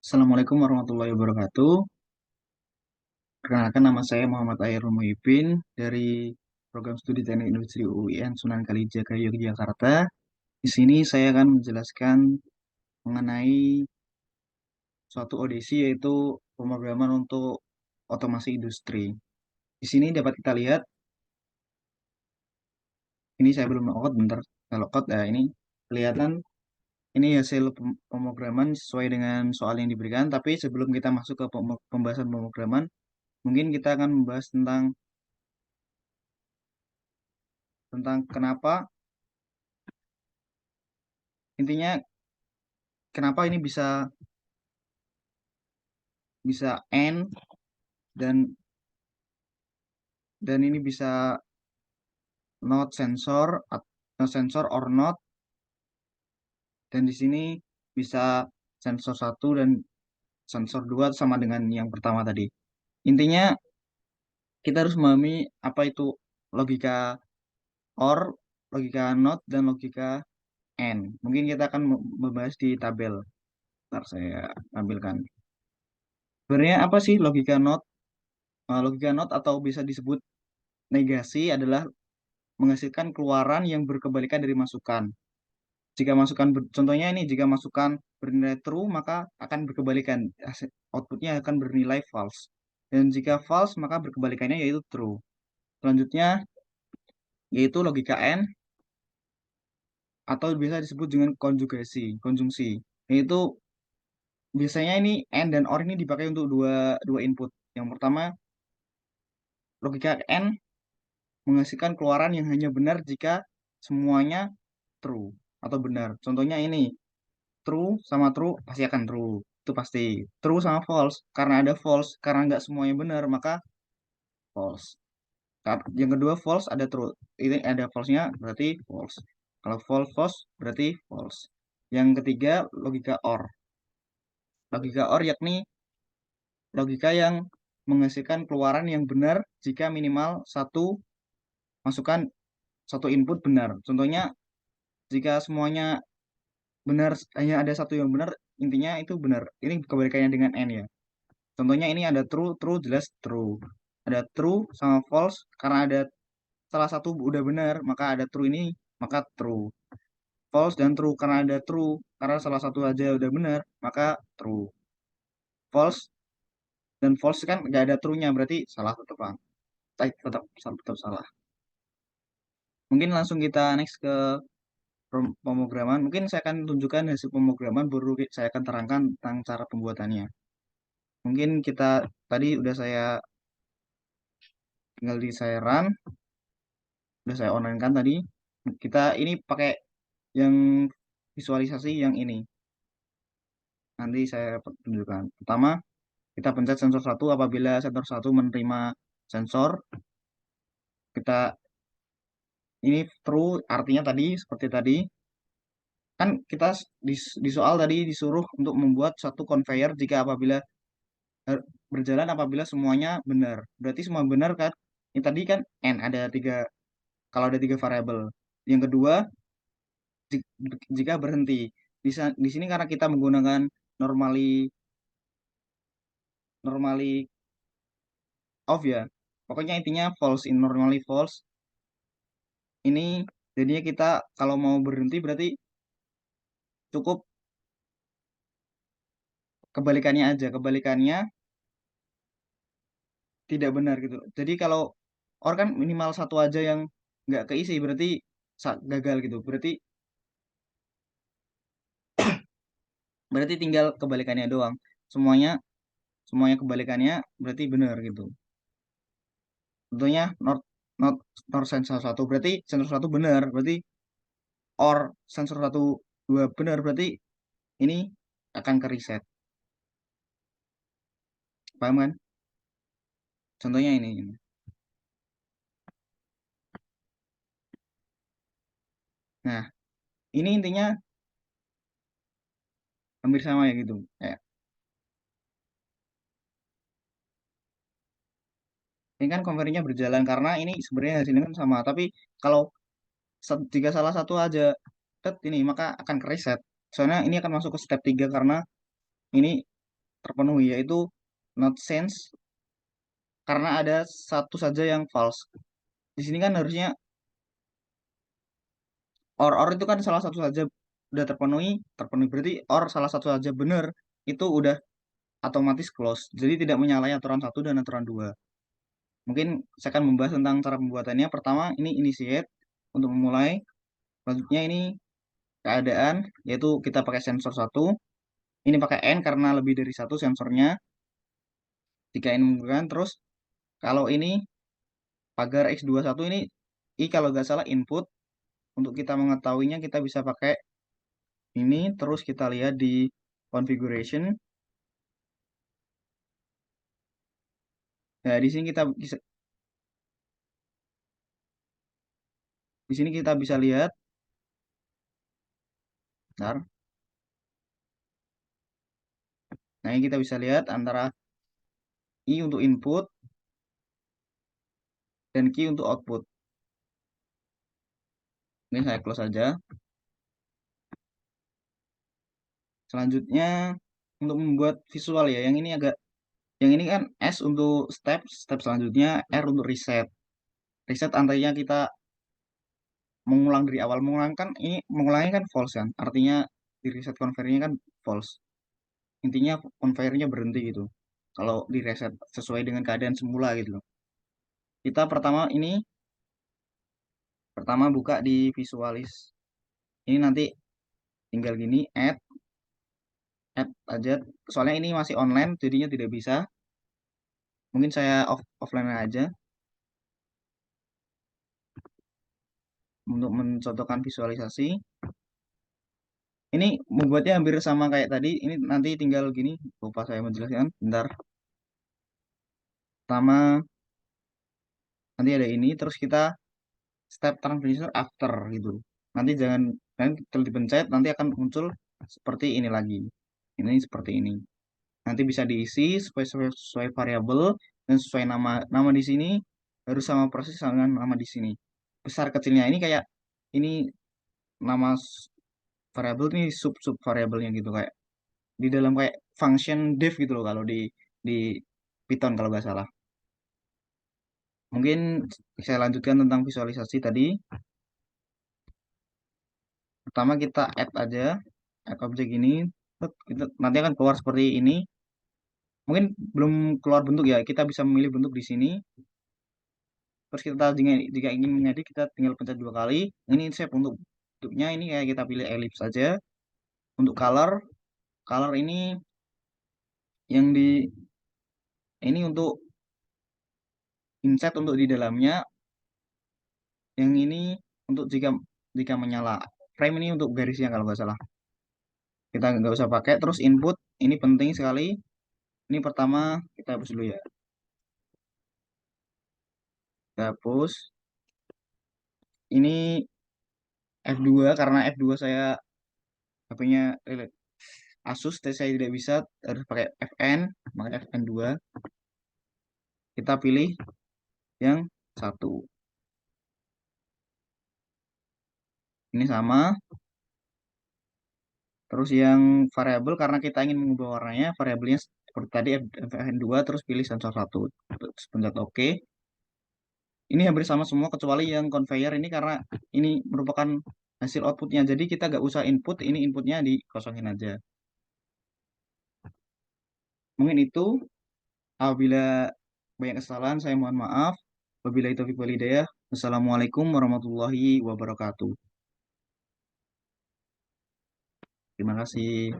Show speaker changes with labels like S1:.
S1: Assalamualaikum warahmatullahi wabarakatuh. Perkenalkan nama saya Muhammad Airul Muhibin dari Program Studi Teknik Industri UIN Sunan Kalijaga Yogyakarta. Di sini saya akan menjelaskan mengenai suatu audisi yaitu pemrograman untuk otomasi industri. Di sini dapat kita lihat, ini saya belum logout, bentar. Kalau logout, ini kelihatan ini hasil pemrograman sesuai dengan soal yang diberikan. Tapi sebelum kita masuk ke pembahasan pemrograman, mungkin kita akan membahas tentang kenapa, intinya kenapa ini bisa bisa N dan ini bisa not sensor, not sensor or not, dan di sini bisa sensor satu dan sensor 2 sama dengan yang pertama tadi. Intinya kita harus memahami apa itu logika OR, logika NOT, dan logika AND. Mungkin kita akan membahas di tabel. Ntar saya tampilkan. Sebenarnya apa sih logika NOT? Logika NOT atau bisa disebut negasi adalah menghasilkan keluaran yang berkebalikan dari masukan. Jika masukan, contohnya ini, jika masukan bernilai true, maka akan berkebalikan. Outputnya akan bernilai false. Dan jika false, maka berkebalikannya yaitu true. Selanjutnya, yaitu logika AND, atau biasa disebut dengan konjungsi. Yaitu biasanya ini AND dan OR ini dipakai untuk dua input. Yang pertama, logika AND menghasilkan keluaran yang hanya benar jika semuanya true atau benar. Contohnya ini, true sama true pasti akan true. Itu pasti. True sama false. Karena ada false, karena nggak semuanya benar, maka false. Yang kedua false ada true. Ini ada false-nya berarti false. Kalau false false berarti false. Yang ketiga logika OR. Logika OR yakni logika yang menghasilkan keluaran yang benar jika minimal satu masukan, satu input benar. Contohnya jika semuanya benar, hanya ada satu yang benar, intinya itu benar. Ini kebalikannya dengan N ya. Contohnya ini ada true, true jelas true. Ada true sama false, karena ada salah satu udah benar, maka ada true ini, maka true. False dan true, karena ada true, karena salah satu aja udah benar, maka true. False dan false kan nggak ada true-nya, berarti salah tetap, Bang. Tetap salah. Mungkin langsung kita next ke pemrograman. Mungkin saya akan tunjukkan hasil pemrograman, baru saya akan terangkan tentang cara pembuatannya. Mungkin kita tadi udah saya tinggal di saya run, udah saya online kan tadi. Kita ini pakai yang visualisasi yang ini. Nanti saya tunjukkan. Pertama, kita pencet sensor satu. Apabila sensor satu menerima sensor, kita ini true, artinya tadi seperti tadi. Kan kita di soal tadi disuruh untuk membuat satu conveyor jika apabila berjalan apabila semuanya benar. Berarti semua benar kan? Ini tadi kan n ada tiga, kalau ada tiga variabel. Yang kedua, jika berhenti. Di sini karena kita menggunakan normally normally off ya. Pokoknya intinya false, in normally false. Ini jadinya kita kalau mau berhenti berarti cukup kebalikannya aja. Kebalikannya tidak benar gitu. Jadi kalau or kan minimal satu aja yang nggak keisi berarti gagal gitu. Berarti tinggal kebalikannya doang. Semuanya semuanya kebalikannya berarti benar gitu. Tentunya not not not sensor satu berarti sensor satu benar, berarti or sensor satu dua benar, berarti ini akan ke reset. Paham kan? Contohnya ini. Nah, ini intinya hampir sama ya gitu. Ini kan converternya berjalan karena ini sebenarnya hasilnya kan sama, tapi kalau jika salah satu aja ini maka akan ke reset. Soalnya ini akan masuk ke step 3 karena ini terpenuhi, yaitu not sense karena ada satu saja yang false. Di sini kan harusnya or itu kan salah satu saja udah terpenuhi, terpenuhi berarti or salah satu saja benar, itu udah otomatis close. Jadi tidak menyalahi aturan satu dan aturan dua. Mungkin saya akan membahas tentang cara pembuatannya. Pertama, ini initiate untuk memulai. Selanjutnya ini keadaan, yaitu kita pakai sensor satu. Ini pakai N karena lebih dari satu sensornya. Jika ini menggunakan terus, kalau ini pagar X21 ini, I kalau nggak salah input. Untuk kita mengetahuinya kita bisa pakai ini. Terus kita lihat di configuration. Nah, di sini kita bisa lihat. Bentar. Nah, ini kita bisa lihat antara I untuk input dan Q untuk output. Ini saya close saja. Selanjutnya untuk membuat visual ya, yang ini kan S untuk step selanjutnya R untuk reset. Reset artinya kita mengulang dari awal. Mengulangnya kan false kan. Artinya di reset converternya kan false. Intinya conveyornya berhenti gitu. Kalau di reset sesuai dengan keadaan semula gitu loh. Kita pertama buka di visualis. Ini nanti tinggal gini add aja. Soalnya ini masih online jadinya tidak bisa. Mungkin saya offline aja untuk mencontohkan visualisasi. Ini membuatnya hampir sama kayak tadi. Ini nanti tinggal gini. Lupa saya menjelaskan. Bentar. Pertama, nanti ada ini. Terus kita step transfer after gitu. Nanti jangan kalau dipencet nanti akan muncul seperti ini lagi. Ini seperti ini. Nanti bisa diisi sesuai variabel dan sesuai nama. Nama di sini harus sama persis dengan nama di sini. Besar kecilnya ini kayak ini nama variabel ini sub variabelnya gitu kayak di dalam kayak function div gitu loh kalau di Python kalau nggak salah. Mungkin saya lanjutkan tentang visualisasi tadi. Pertama kita add aja, add objek ini. Nanti akan keluar seperti ini. Mungkin belum keluar bentuk ya, kita bisa memilih bentuk di sini. Terus jika ingin mengedit, kita tinggal pencet dua kali. Ini shape untuk bentuknya, ini kayak kita pilih ellipse saja. Untuk color ini yang di ini untuk inset untuk di dalamnya. Yang ini untuk jika menyala. Frame ini untuk garisnya kalau nggak salah. Kita nggak usah pakai. Terus input ini penting sekali. Ini pertama kita hapus dulu ya. Kita hapus. Ini F2 karena F2 saya HP-nya Asus, tapi saya tidak bisa harus pakai FN, maka FN2. Kita pilih yang satu. Ini sama. Terus yang variabel karena kita ingin mengubah warnanya, variabelnya seperti tadi FN2 terus pilih sensor satu. Terus pencet OK. Ini hampir sama semua kecuali yang conveyor ini karena ini merupakan hasil outputnya. Jadi kita nggak usah input, ini inputnya dikosongin aja. Mungkin itu. Apabila banyak kesalahan, saya mohon maaf. Wabillahi taufiq walhidayah. Wassalamualaikum warahmatullahi wabarakatuh. Terima kasih.